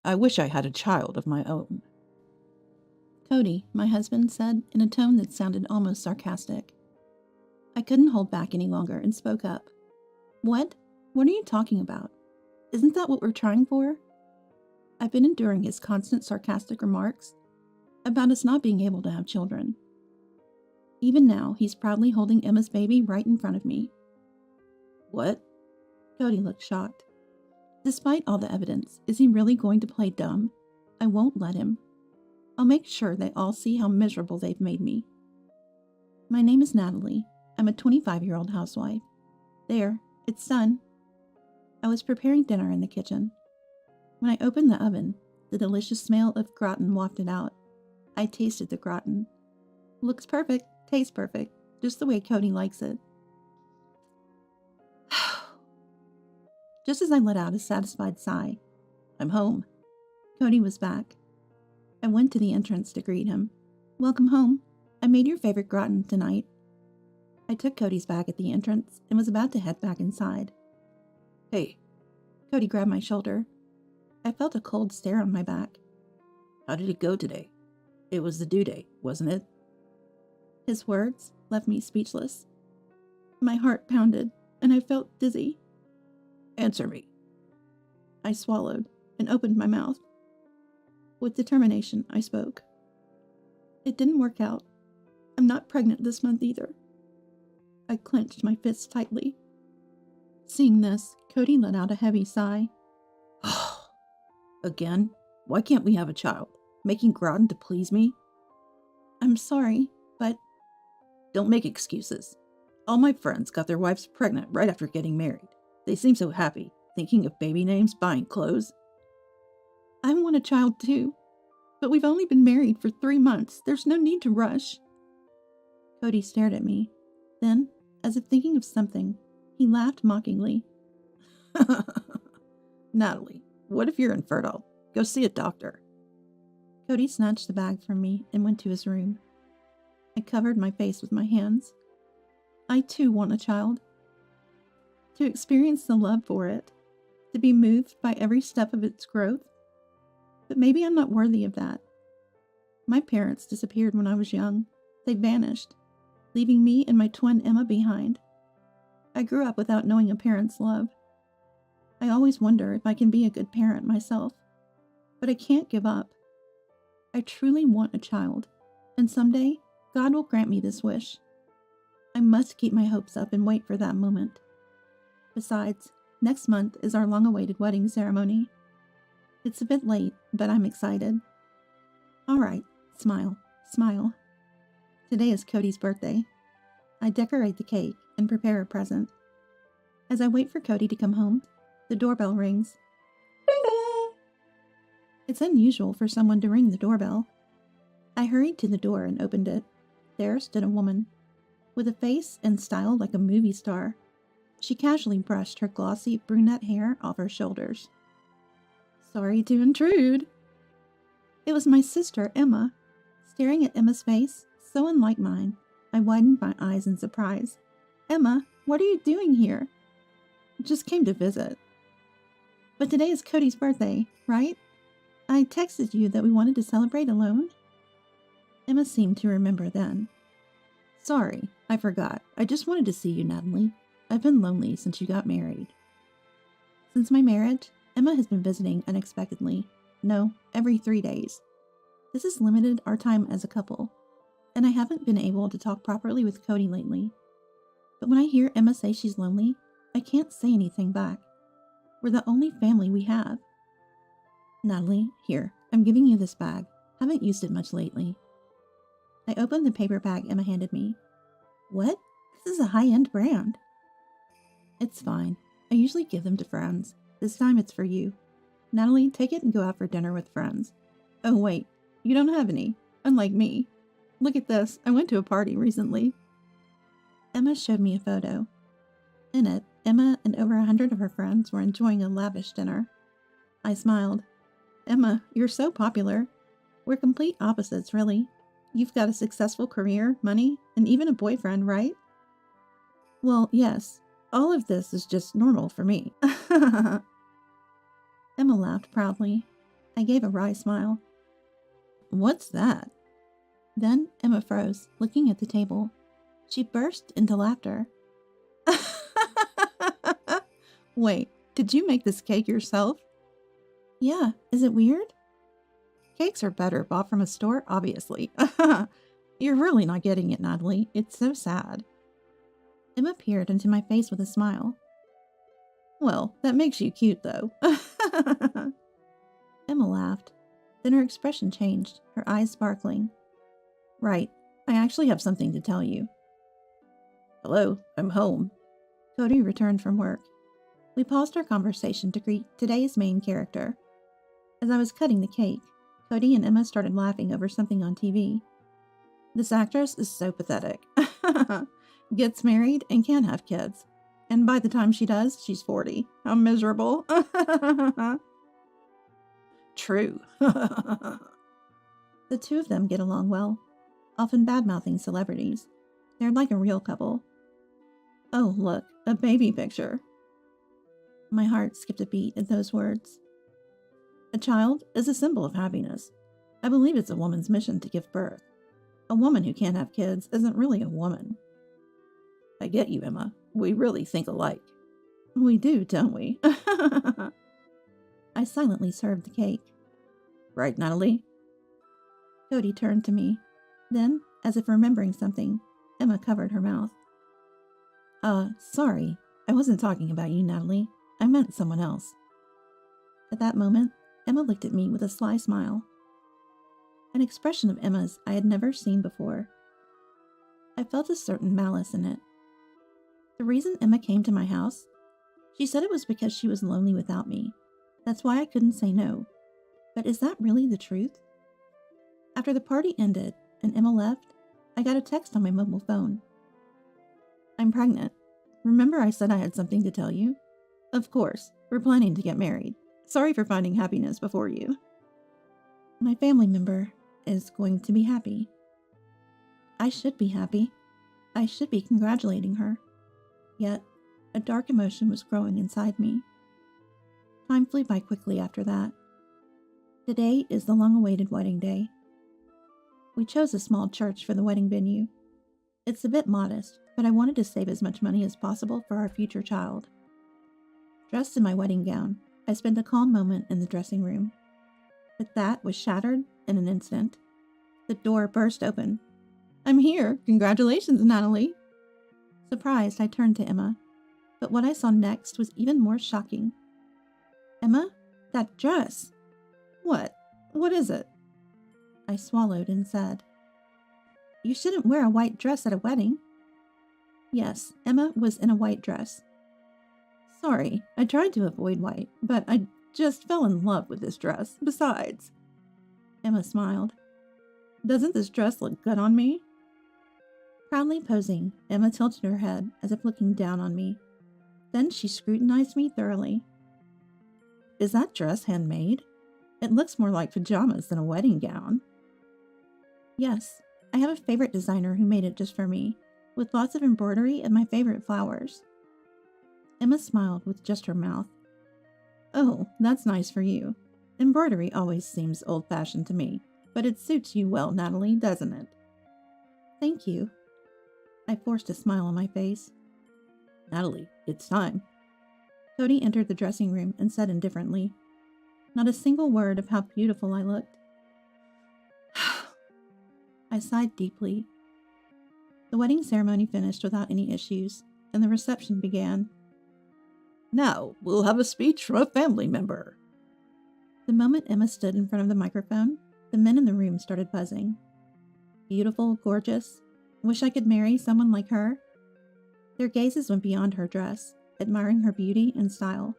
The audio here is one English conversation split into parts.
I wish I had a child of my own. Cody, my husband said in a tone that sounded almost sarcastic. I couldn't hold back any longer and spoke up. What? What are you talking about? Isn't that what we're trying for? I've been enduring his constant sarcastic remarks about us not being able to have children. Even now, he's proudly holding Emma's baby right in front of me. What? Cody looked shocked. Despite all the evidence, is he really going to play dumb? I won't let him. I'll make sure they all see how miserable they've made me. My name is Natalie. I'm a 25-year-old housewife. There, it's done. I was preparing dinner in the kitchen. When I opened the oven, the delicious smell of gratin wafted out. I tasted the gratin. Looks perfect, tastes perfect, just the way Cody likes it. Just as I let out a satisfied sigh, I'm home. Cody was back. I went to the entrance to greet him. Welcome home. I made your favorite gratin tonight. I took Cody's bag at the entrance and was about to head back inside. Hey. Cody grabbed my shoulder. I felt a cold stare on my back. How did it go today? It was the due date, wasn't it? His words left me speechless. My heart pounded, and I felt dizzy. Answer me. I swallowed and opened my mouth. With determination, I spoke. It didn't work out. I'm not pregnant this month either. I clenched my fists tightly. Seeing this, Cody let out a heavy sigh. Again? Why can't we have a child? Making gratin to please me? I'm sorry, but... Don't make excuses. All my friends got their wives pregnant right after getting married. They seem so happy, thinking of baby names, buying clothes. I want a child too, but we've only been married for 3 months. There's no need to rush. Cody stared at me. Then, as if thinking of something, he laughed mockingly. Natalie, what if you're infertile? Go see a doctor. Cody snatched the bag from me and went to his room. I covered my face with my hands. I too want a child. To experience the love for it. To be moved by every step of its growth. But maybe I'm not worthy of that. My parents disappeared when I was young. They vanished, leaving me and my twin Emma behind. I grew up without knowing a parent's love. I always wonder if I can be a good parent myself. But I can't give up. I truly want a child, and someday God will grant me this wish. I must keep my hopes up and wait for that moment. Besides, next month is our long-awaited wedding ceremony. It's a bit late, but I'm excited. All right, smile, smile. Today is Cody's birthday. I decorate the cake and prepare a present. As I wait for Cody to come home, the doorbell rings. Ding dong! It's unusual for someone to ring the doorbell. I hurried to the door and opened it. There stood a woman, with a face and style like a movie star. She casually brushed her glossy brunette hair off her shoulders. Sorry to intrude. It was my sister, Emma. Staring at Emma's face, so unlike mine, I widened my eyes in surprise. Emma, what are you doing here? Just came to visit. But today is Cody's birthday, right? I texted you that we wanted to celebrate alone. Emma seemed to remember then. Sorry, I forgot. I just wanted to see you, Natalie. I've been lonely since you got married. Since my marriage, Emma has been visiting unexpectedly. No, every 3 days. This has limited our time as a couple, and I haven't been able to talk properly with Cody lately. But when I hear Emma say she's lonely, I can't say anything back. We're the only family we have. Natalie, here, I'm giving you this bag. Haven't used it much lately. I opened the paper bag Emma handed me. What? This is a high-end brand. It's fine. I usually give them to friends. This time it's for you. Natalie, take it and go out for dinner with friends. Oh wait, you don't have any, unlike me. Look at this, I went to a party recently. Emma showed me a photo. In it, Emma and over 100 of her friends were enjoying a lavish dinner. I smiled. Emma, you're so popular. We're complete opposites, really. You've got a successful career, money, and even a boyfriend, right? Well, yes. All of this is just normal for me. Emma laughed proudly. I gave a wry smile. What's that? Then Emma froze, looking at the table. She burst into laughter. Wait, did you make this cake yourself? Yeah, is it weird? Cakes are better bought from a store, obviously. You're really not getting it, Natalie. It's so sad. Emma peered into my face with a smile. Well, that makes you cute, though. Emma laughed. Then her expression changed, her eyes sparkling. Right, I actually have something to tell you. Hello, I'm home. Cody returned from work. We paused our conversation to greet today's main character. As I was cutting the cake, Cody and Emma started laughing over something on TV. This actress is so pathetic. Gets married and can't have kids. And by the time she does, she's 40. How miserable. True. The two of them get along well, often bad-mouthing celebrities. They're like a real couple. Oh, look, a baby picture. My heart skipped a beat at those words. A child is a symbol of happiness. I believe it's a woman's mission to give birth. A woman who can't have kids isn't really a woman. I get you, Emma. We really think alike. We do, don't we? I silently served the cake. Right, Natalie? Cody turned to me. Then, as if remembering something, Emma covered her mouth. Sorry. I wasn't talking about you, Natalie. I meant someone else. At that moment, Emma looked at me with a sly smile. An expression of Emma's I had never seen before. I felt a certain malice in it. The reason Emma came to my house? She said it was because she was lonely without me. That's why I couldn't say no. But is that really the truth? After the party ended and Emma left, I got a text on my mobile phone. I'm pregnant. Remember I said I had something to tell you? Of course, we're planning to get married. Sorry for finding happiness before you. My family member is going to be happy. I should be happy. I should be congratulating her. Yet, a dark emotion was growing inside me. Time flew by quickly after that. Today is the long-awaited wedding day. We chose a small church for the wedding venue. It's a bit modest, but I wanted to save as much money as possible for our future child. Dressed in my wedding gown, I spent a calm moment in the dressing room. But that was shattered in an instant. The door burst open. I'm here. Congratulations, Natalie. Surprised, I turned to Emma, but what I saw next was even more shocking. Emma, that dress. What? What is it? I swallowed and said, You shouldn't wear a white dress at a wedding. Yes, Emma was in a white dress. Sorry, I tried to avoid white, but I just fell in love with this dress. Besides, Emma smiled. Doesn't this dress look good on me? Proudly posing, Emma tilted her head as if looking down on me. Then she scrutinized me thoroughly. Is that dress handmade? It looks more like pajamas than a wedding gown. Yes, I have a favorite designer who made it just for me, with lots of embroidery and my favorite flowers. Emma smiled with just her mouth. Oh, that's nice for you. Embroidery always seems old-fashioned to me, but it suits you well, Natalie, doesn't it? Thank you. I forced a smile on my face. Natalie, it's time. Cody entered the dressing room and said indifferently, Not a single word of how beautiful I looked. I sighed deeply. The wedding ceremony finished without any issues, and the reception began. Now, we'll have a speech from a family member. The moment Emma stood in front of the microphone, the men in the room started buzzing. Beautiful, gorgeous. Wish I could marry someone like her. Their gazes went beyond her dress, admiring her beauty and style.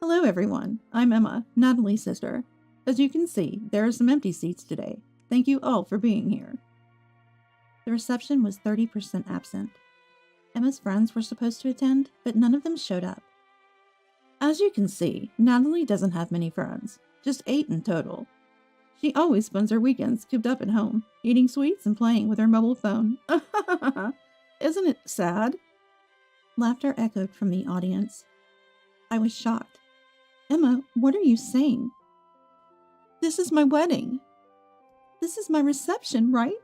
Hello, everyone. I'm Emma, Natalie's sister. As you can see, there are some empty seats today. Thank you all for being here. The reception was 30% absent. Emma's friends were supposed to attend, but none of them showed up. As you can see, Natalie doesn't have many friends, just 8 in total. She always spends her weekends cooped up at home, eating sweets and playing with her mobile phone. Isn't it sad? Laughter echoed from the audience. I was shocked. Emma, what are you saying? This is my wedding. This is my reception, right?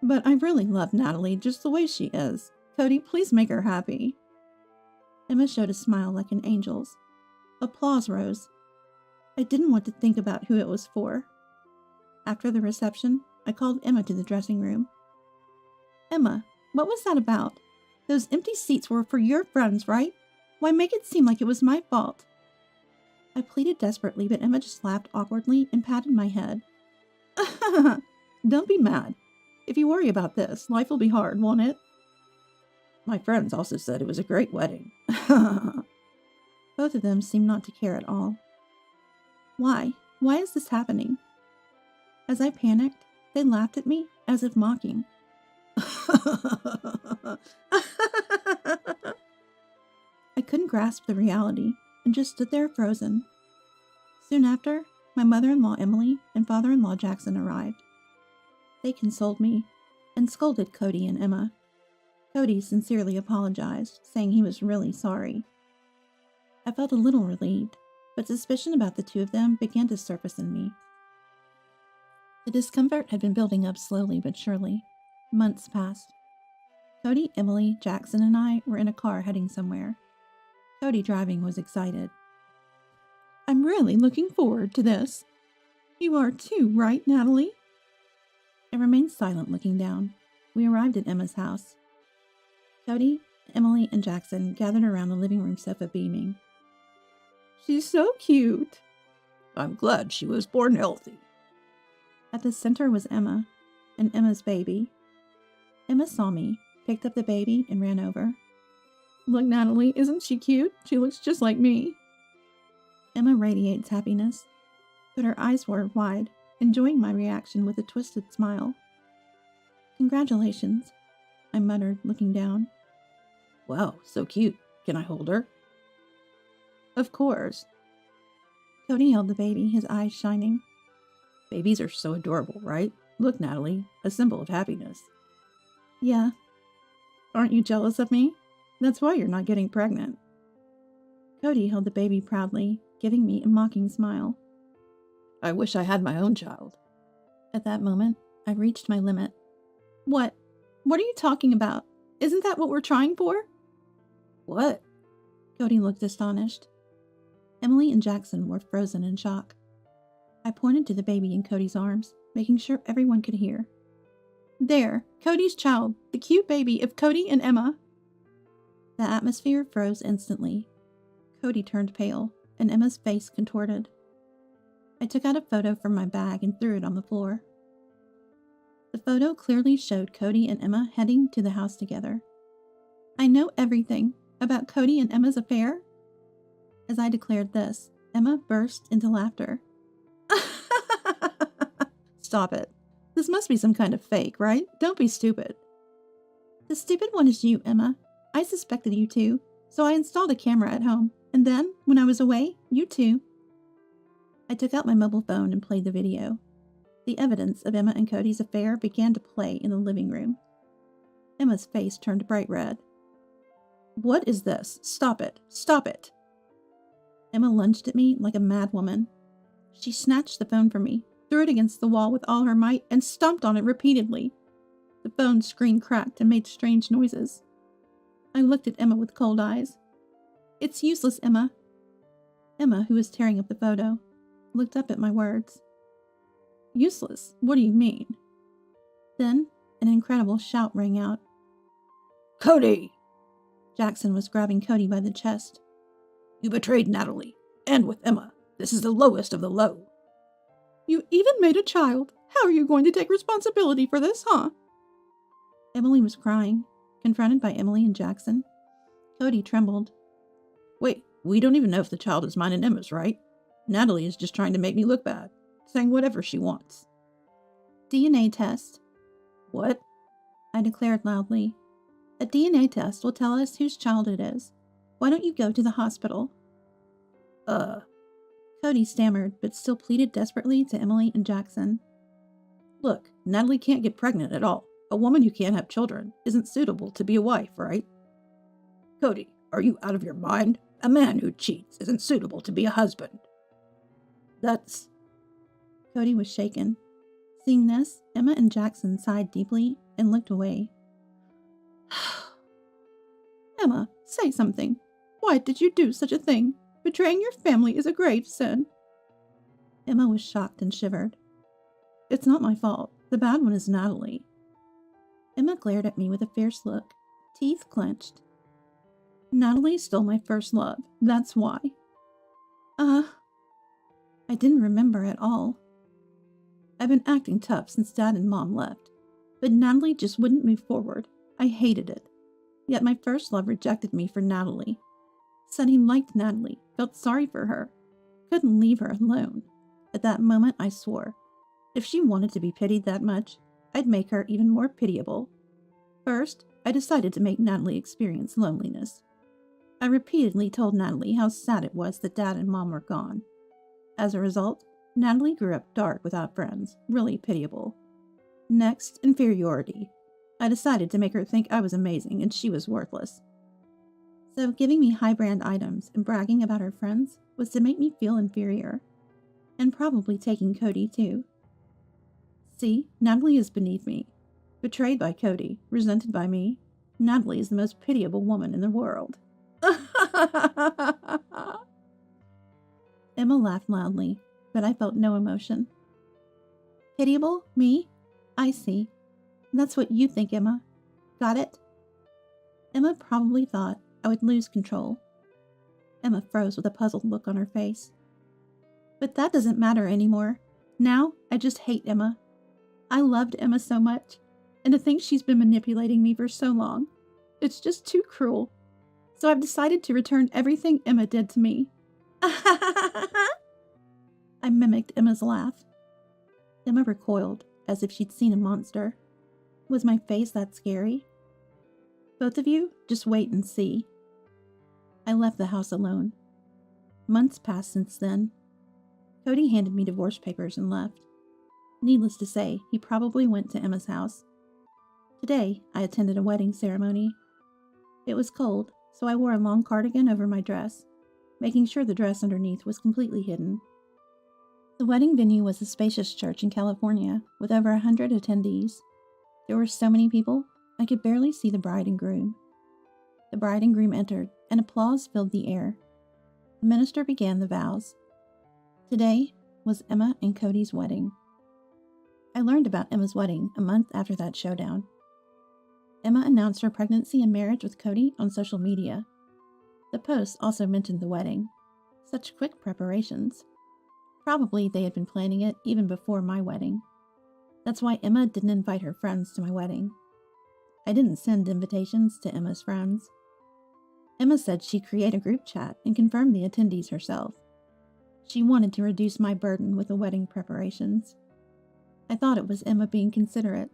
But I really love Natalie just the way she is. Cody, please make her happy. Emma showed a smile like an angel's. Applause rose. I didn't want to think about who it was for. After the reception, I called Emma to the dressing room. Emma, what was that about? Those empty seats were for your friends, right? Why make it seem like it was my fault? I pleaded desperately, but Emma just laughed awkwardly and patted my head. Don't be mad. If you worry about this, life will be hard, won't it? My friends also said it was a great wedding. Both of them seemed not to care at all. Why? Why is this happening? As I panicked, they laughed at me as if mocking. I couldn't grasp the reality and just stood there frozen. Soon after, my mother-in-law Emily and father-in-law Jackson arrived. They consoled me and scolded Cody and Emma. Cody sincerely apologized, saying he was really sorry. I felt a little relieved, but suspicion about the two of them began to surface in me. The discomfort had been building up slowly but surely. Months passed. Cody, Emily, Jackson, and I were in a car heading somewhere. Cody driving was excited. I'm really looking forward to this. You are too, right, Natalie? I remained silent, looking down. We arrived at Emma's house. Cody, Emily, and Jackson gathered around the living room sofa beaming. She's so cute. I'm glad she was born healthy. At the center was Emma, and Emma's baby. Emma saw me, picked up the baby, and ran over. Look, Natalie, isn't she cute? She looks just like me. Emma radiates happiness, but her eyes were wide, enjoying my reaction with a twisted smile. Congratulations, I muttered, looking down. Wow, so cute. Can I hold her? Of course. Cody held the baby, his eyes shining. Babies are so adorable, right? Look, Natalie, a symbol of happiness. Yeah. Aren't you jealous of me? That's why you're not getting pregnant. Cody held the baby proudly, giving me a mocking smile. I wish I had my own child. At that moment, I reached my limit. What? What are you talking about? Isn't that what we're trying for? What? Cody looked astonished. Emily and Jackson were frozen in shock. I pointed to the baby in Cody's arms, making sure everyone could hear. There, Cody's child, the cute baby of Cody and Emma. The atmosphere froze instantly. Cody turned pale, and Emma's face contorted. I took out a photo from my bag and threw it on the floor. The photo clearly showed Cody and Emma heading to the house together. I know everything about Cody and Emma's affair. As I declared this, Emma burst into laughter. Stop it. This must be some kind of fake, right? Don't be stupid. The stupid one is you, Emma. I suspected you too, so I installed a camera at home, and then, when I was away, you too. I took out my mobile phone and played the video. The evidence of Emma and Cody's affair began to play in the living room. Emma's face turned bright red. What is this? Stop it! Stop it! Emma lunged at me like a mad woman. She snatched the phone from me, threw it against the wall with all her might, and stomped on it repeatedly. The phone screen cracked and made strange noises. I looked at Emma with cold eyes. It's useless, Emma. Emma, who was tearing up the photo, looked up at my words. Useless? What do you mean? Then, an incredible shout rang out. Cody! Jackson was grabbing Cody by the chest. You betrayed Natalie, and with Emma. This is the lowest of the low. You even made a child. How are you going to take responsibility for this, huh? Emily was crying, confronted by Emily and Jackson. Cody trembled. Wait, we don't even know if the child is mine and Emma's, right? Natalie is just trying to make me look bad, saying whatever she wants. DNA test. What? I declared loudly. A DNA test will tell us whose child it is. Why don't you go to the hospital? Cody stammered, but still pleaded desperately to Emily and Jackson. Look, Natalie can't get pregnant at all. A woman who can't have children isn't suitable to be a wife, right? Cody, are you out of your mind? A man who cheats isn't suitable to be a husband. That's... Cody was shaken. Seeing this, Emma and Jackson sighed deeply and looked away. Emma, say something. Why did you do such a thing? Betraying your family is a grave sin. Emma was shocked and shivered. It's not my fault. The bad one is Natalie. Emma glared at me with a fierce look, teeth clenched. Natalie's still my first love. That's why. I didn't remember at all. I've been acting tough since Dad and Mom left, but Natalie just wouldn't move forward. I hated it. Yet my first love rejected me for Natalie. Said he liked Natalie, felt sorry for her, couldn't leave her alone. At that moment, I swore, if she wanted to be pitied that much, I'd make her even more pitiable. First, I decided to make Natalie experience loneliness. I repeatedly told Natalie how sad it was that Dad and Mom were gone. As a result, Natalie grew up dark without friends, really pitiable. Next, inferiority. I decided to make her think I was amazing and she was worthless. So giving me high-brand items and bragging about her friends was to make me feel inferior. And probably taking Cody too. See, Natalie is beneath me. Betrayed by Cody, resented by me. Natalie is the most pitiable woman in the world. Emma laughed loudly, but I felt no emotion. Pitiable? Me? I see. That's what you think, Emma. Got it? Emma probably thought I would lose control. Emma froze with a puzzled look on her face. But that doesn't matter anymore. Now, I just hate Emma. I loved Emma so much, and to think she's been manipulating me for so long. It's just too cruel. So I've decided to return everything Emma did to me. I mimicked Emma's laugh. Emma recoiled, as if she'd seen a monster. Was my face that scary? Both of you, just wait and see. I left the house alone. Months passed since then. Cody handed me divorce papers and left. Needless to say, he probably went to Emma's house. Today, I attended a wedding ceremony. It was cold, so I wore a long cardigan over my dress, making sure the dress underneath was completely hidden. The wedding venue was a spacious church in California with over 100 attendees. There were so many people, I could barely see the bride and groom. The bride and groom entered, and applause filled the air. The minister began the vows. Today was Emma and Cody's wedding. I learned about Emma's wedding a month after that showdown. Emma announced her pregnancy and marriage with Cody on social media. The post also mentioned the wedding. Such quick preparations. Probably they had been planning it even before my wedding. That's why Emma didn't invite her friends to my wedding. I didn't send invitations to Emma's friends. Emma said she'd create a group chat and confirm the attendees herself. She wanted to reduce my burden with the wedding preparations. I thought it was Emma being considerate.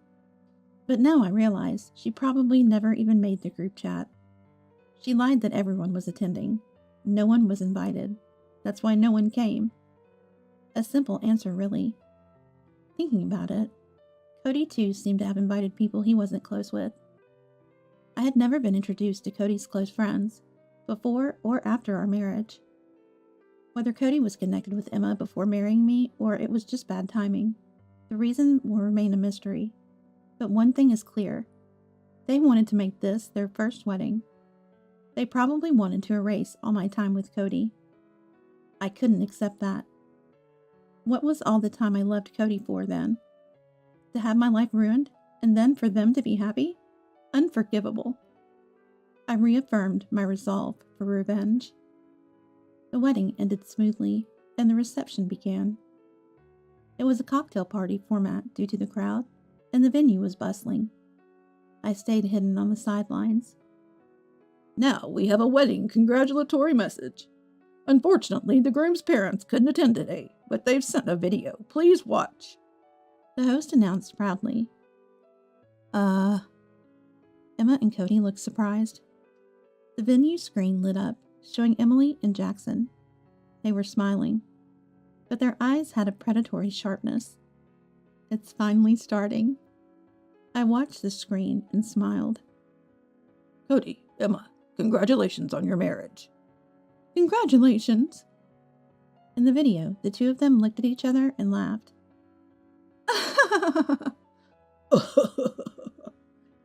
But now I realize she probably never even made the group chat. She lied that everyone was attending. No one was invited. That's why no one came. A simple answer, really. Thinking about it, Cody too seemed to have invited people he wasn't close with. I had never been introduced to Cody's close friends, before or after our marriage. Whether Cody was connected with Emma before marrying me or it was just bad timing, the reason will remain a mystery. But one thing is clear. They wanted to make this their first wedding. They probably wanted to erase all my time with Cody. I couldn't accept that. What was all the time I loved Cody for then? To have my life ruined, and then for them to be happy? Unforgivable. I reaffirmed my resolve for revenge. The wedding ended smoothly, and the reception began. It was a cocktail party format due to the crowd, and the venue was bustling. I stayed hidden on the sidelines. Now we have a wedding congratulatory message. Unfortunately, the groom's parents couldn't attend today, but they've sent a video. Please watch. The host announced proudly. Emma and Cody looked surprised. The venue screen lit up, showing Emily and Jackson. They were smiling, but their eyes had a predatory sharpness. It's finally starting. I watched the screen and smiled. Cody, Emma, congratulations on your marriage. Congratulations! In the video, the two of them looked at each other and laughed.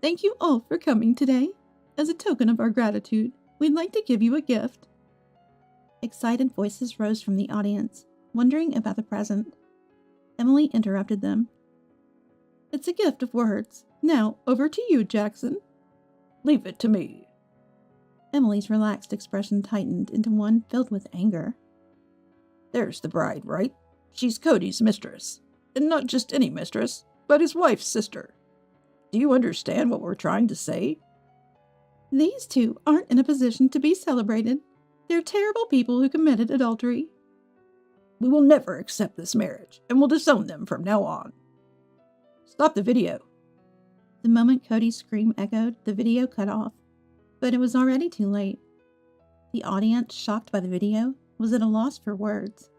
Thank you all for coming today. As a token of our gratitude, we'd like to give you a gift. Excited voices rose from the audience, wondering about the present. Emily interrupted them. It's a gift of words. Now, over to you, Jackson. Leave it to me. Emily's relaxed expression tightened into one filled with anger. There's the bride, right? She's Cody's mistress. And not just any mistress, but his wife's sister. Do you understand what we're trying to say? These two aren't in a position to be celebrated. They're terrible people who committed adultery. We will never accept this marriage, and will disown them from now on. Stop the video. The moment Cody's scream echoed, the video cut off, but it was already too late. The audience, shocked by the video, was at a loss for words.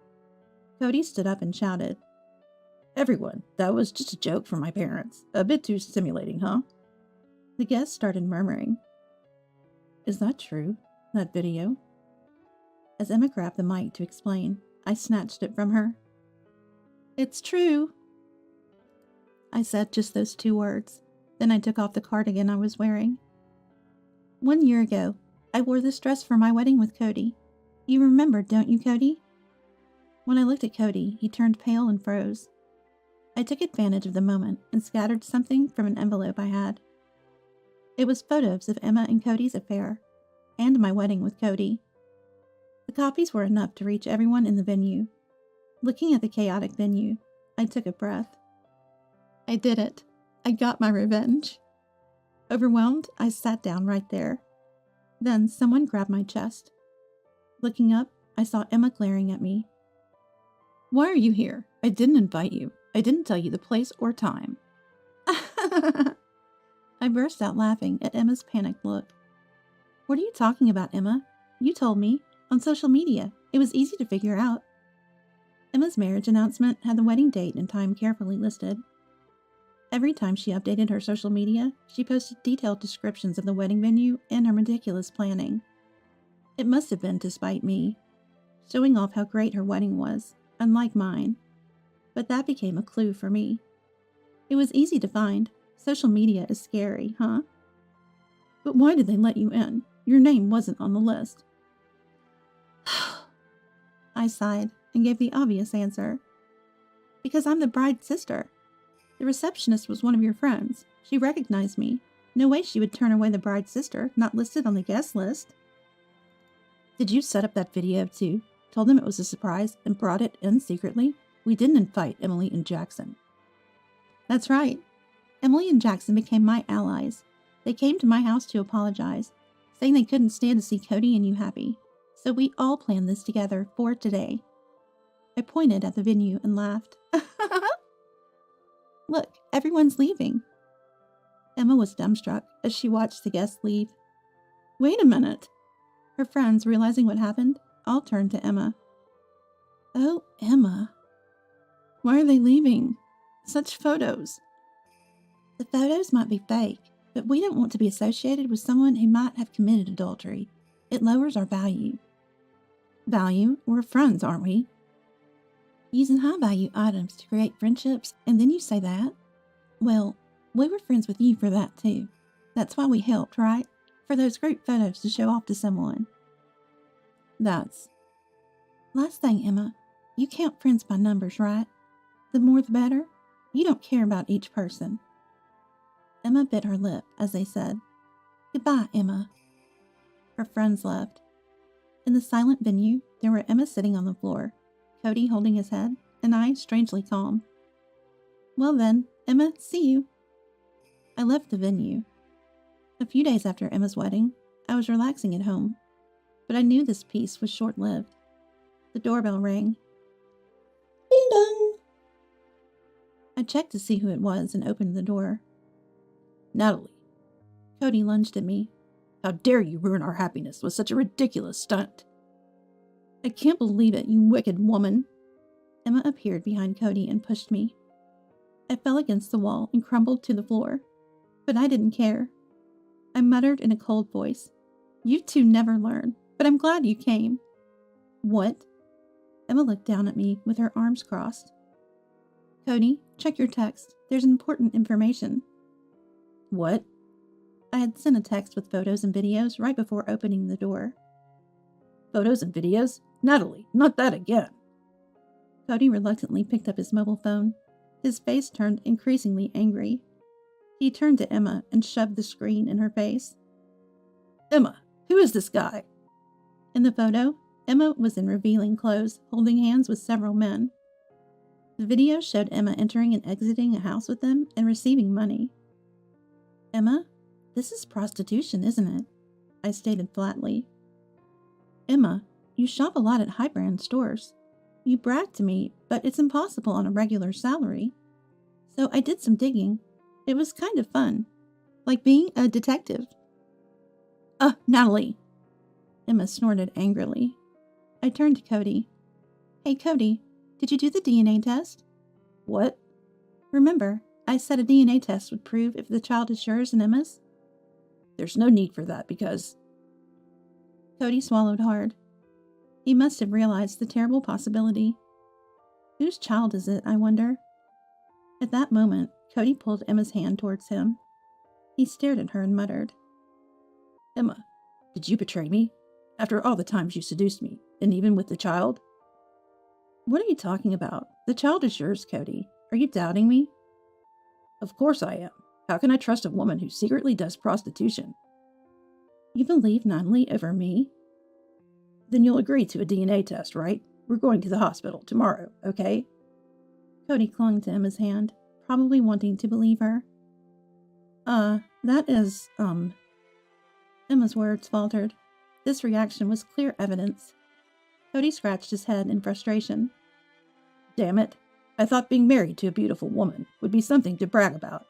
Cody stood up and shouted, Everyone, that was just a joke from my parents. A bit too stimulating, huh? The guests started murmuring. Is that true? That video? As Emma grabbed the mic to explain, I snatched it from her. It's true. I said just those two words. Then I took off the cardigan I was wearing. 1 year ago, I wore this dress for my wedding with Cody. You remember, don't you, Cody? When I looked at Cody, he turned pale and froze. I took advantage of the moment and scattered something from an envelope I had. It was photos of Emma and Cody's affair, and my wedding with Cody. The copies were enough to reach everyone in the venue. Looking at the chaotic venue, I took a breath. I did it. I got my revenge. Overwhelmed, I sat down right there. Then someone grabbed my chest. Looking up, I saw Emma glaring at me. Why are you here? I didn't invite you. I didn't tell you the place or time. I burst out laughing at Emma's panicked look. What are you talking about, Emma? You told me. On social media. It was easy to figure out. Emma's marriage announcement had the wedding date and time carefully listed. Every time she updated her social media, she posted detailed descriptions of the wedding venue and her meticulous planning. It must have been to spite me, showing off how great her wedding was, unlike mine. But that became a clue for me. It was easy to find. Social media is scary, huh? But why did they let you in? Your name wasn't on the list. I sighed and gave the obvious answer. Because I'm the bride's sister. The receptionist was one of your friends. She recognized me. No way she would turn away the bride's sister, not listed on the guest list. Did you set up that video too? Told them it was a surprise and brought it in secretly? We didn't invite Emily and Jackson. That's right. Emily and Jackson became my allies. They came to my house to apologize, saying they couldn't stand to see Cody and you happy. So we all planned this together for today. I pointed at the venue and laughed. Look, everyone's leaving. Emma was dumbstruck as she watched the guests leave. Wait a minute. Her friends, realizing what happened, all turned to Emma. Oh, Emma. Why are they leaving? Such photos. The photos might be fake, but we don't want to be associated with someone who might have committed adultery. It lowers our value. Value? We're friends, aren't we? Using high-value items to create friendships, and then you say that? Well, we were friends with you for that too. That's why we helped, right? For those group photos to show off to someone. That's... Last thing, Emma. You count friends by numbers, right? The more the better? You don't care about each person. Emma bit her lip as they said, Goodbye, Emma. Her friends left. In the silent venue, there were Emma sitting on the floor, Cody holding his head, and I strangely calm. Well then, Emma, see you. I left the venue. A few days after Emma's wedding, I was relaxing at home, but I knew this peace was short-lived. The doorbell rang. Ding dong! I checked to see who it was and opened the door. Natalie. Cody lunged at me. How dare you ruin our happiness with such a ridiculous stunt? I can't believe it, you wicked woman. Emma appeared behind Cody and pushed me. I fell against the wall and crumbled to the floor, but I didn't care. I muttered in a cold voice, You two never learn, but I'm glad you came. What? Emma looked down at me with her arms crossed. Cody, check your text. There's important information. What? I had sent a text with photos and videos right before opening the door. Photos and videos? Natalie, not that again. Cody reluctantly picked up his mobile phone. His face turned increasingly angry. He turned to Emma and shoved the screen in her face. Emma, who is this guy? In the photo, Emma was in revealing clothes, holding hands with several men. The video showed Emma entering and exiting a house with them and receiving money. Emma, this is prostitution, isn't it? I stated flatly. Emma, you shop a lot at high-brand stores. You brag to me, but it's impossible on a regular salary. So I did some digging. It was kind of fun. Like being a detective. Natalie! Emma snorted angrily. I turned to Cody. Hey, Cody, did you do the DNA test? What? Remember, I said a DNA test would prove if the child is yours and Emma's? There's no need for that because... Cody swallowed hard. He must have realized the terrible possibility. Whose child is it, I wonder? At that moment, Cody pulled Emma's hand towards him. He stared at her and muttered, Emma, did you betray me? After all the times you seduced me, and even with the child? What are you talking about? The child is yours, Cody. Are you doubting me? Of course I am. How can I trust a woman who secretly does prostitution? You believe Natalie over me? Then you'll agree to a DNA test, right? We're going to the hospital tomorrow, okay? Cody clung to Emma's hand, probably wanting to believe her. That is, Emma's words faltered. This reaction was clear evidence. Cody scratched his head in frustration. Damn it. I thought being married to a beautiful woman would be something to brag about.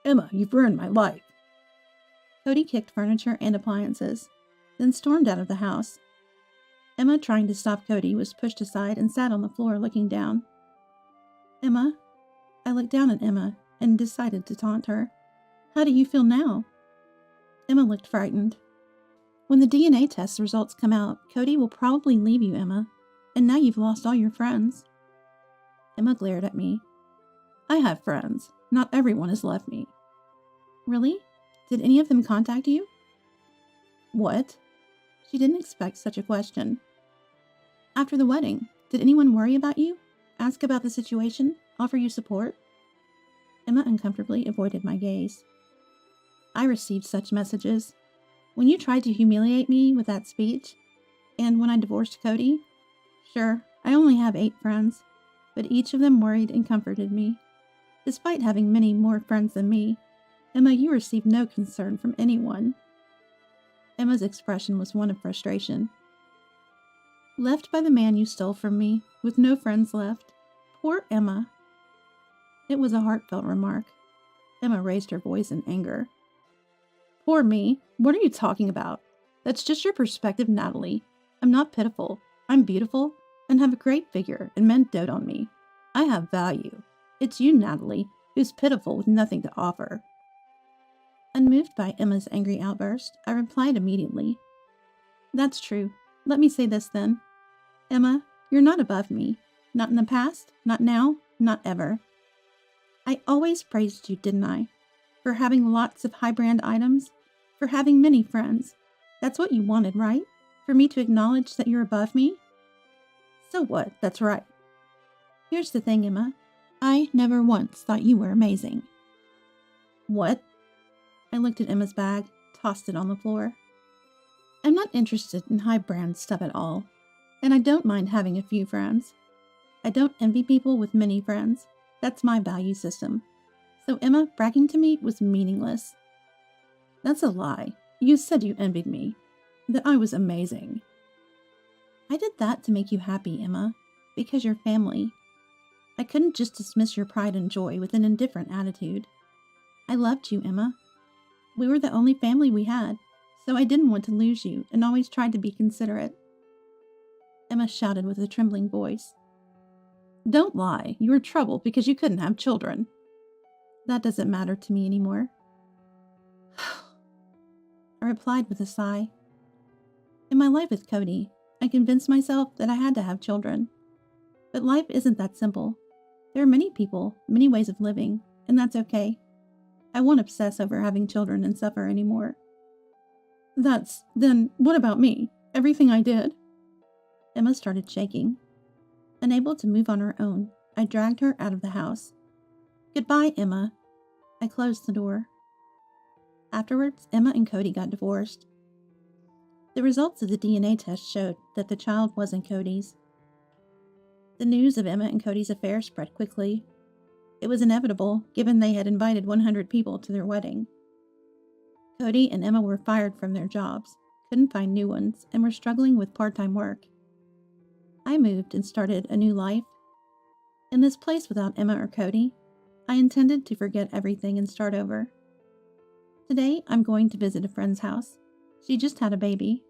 Emma, you've ruined my life. Cody kicked furniture and appliances, then stormed out of the house. Emma, trying to stop Cody, was pushed aside and sat on the floor looking down. Emma? I looked down at Emma and decided to taunt her. How do you feel now? Emma looked frightened. When the DNA test results come out, Cody will probably leave you, Emma, and now you've lost all your friends. Emma glared at me. I have friends. Not everyone has left me. Really? Did any of them contact you? What? She didn't expect such a question. After the wedding, did anyone worry about you? Ask about the situation? Offer you support? Emma uncomfortably avoided my gaze. I received such messages. When you tried to humiliate me with that speech, and when I divorced Cody, sure, I only have 8 friends, but each of them worried and comforted me. Despite having many more friends than me, Emma, you received no concern from anyone. Emma's expression was one of frustration. Left by the man you stole from me, with no friends left. Poor Emma. It was a heartfelt remark. Emma raised her voice in anger. Poor me? What are you talking about? That's just your perspective, Natalie. I'm not pitiful. I'm beautiful and have a great figure, and men dote on me. I have value. It's you, Natalie, who's pitiful with nothing to offer. Unmoved by Emma's angry outburst, I replied immediately. That's true. Let me say this then. Emma, you're not above me. Not in the past, not now, not ever. I always praised you, didn't I? For having lots of high-brand items? For having many friends? That's what you wanted, right? For me to acknowledge that you're above me? So what? That's right. Here's the thing, Emma. I never once thought you were amazing. What? I looked at Emma's bag, tossed it on the floor. I'm not interested in high-brand stuff at all, and I don't mind having a few friends. I don't envy people with many friends. That's my value system. So Emma, bragging to me was meaningless. That's a lie. You said you envied me. That I was amazing. I did that to make you happy, Emma. Because you're family. I couldn't just dismiss your pride and joy with an indifferent attitude. I loved you, Emma. We were the only family we had, so I didn't want to lose you and always tried to be considerate. Emma shouted with a trembling voice. Don't lie. You were troubled because you couldn't have children. That doesn't matter to me anymore. I replied with a sigh. In my life with Cody, I convinced myself that I had to have children. But life isn't that simple. There are many people, many ways of living, and that's okay. I won't obsess over having children and suffer anymore. Then what about me? Everything I did? Emma started shaking. Unable to move on her own, I dragged her out of the house. Goodbye, Emma. I closed the door. Afterwards, Emma and Cody got divorced. The results of the DNA test showed that the child wasn't Cody's. The news of Emma and Cody's affair spread quickly. It was inevitable, given they had invited 100 people to their wedding. Cody and Emma were fired from their jobs, couldn't find new ones, and were struggling with part-time work. I moved and started a new life. In this place without Emma or Cody, I intended to forget everything and start over. Today, I'm going to visit a friend's house. She just had a baby.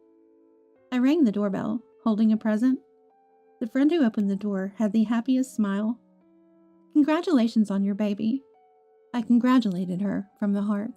I rang the doorbell, holding a present. The friend who opened the door had the happiest smile. Congratulations on your baby. I congratulated her from the heart.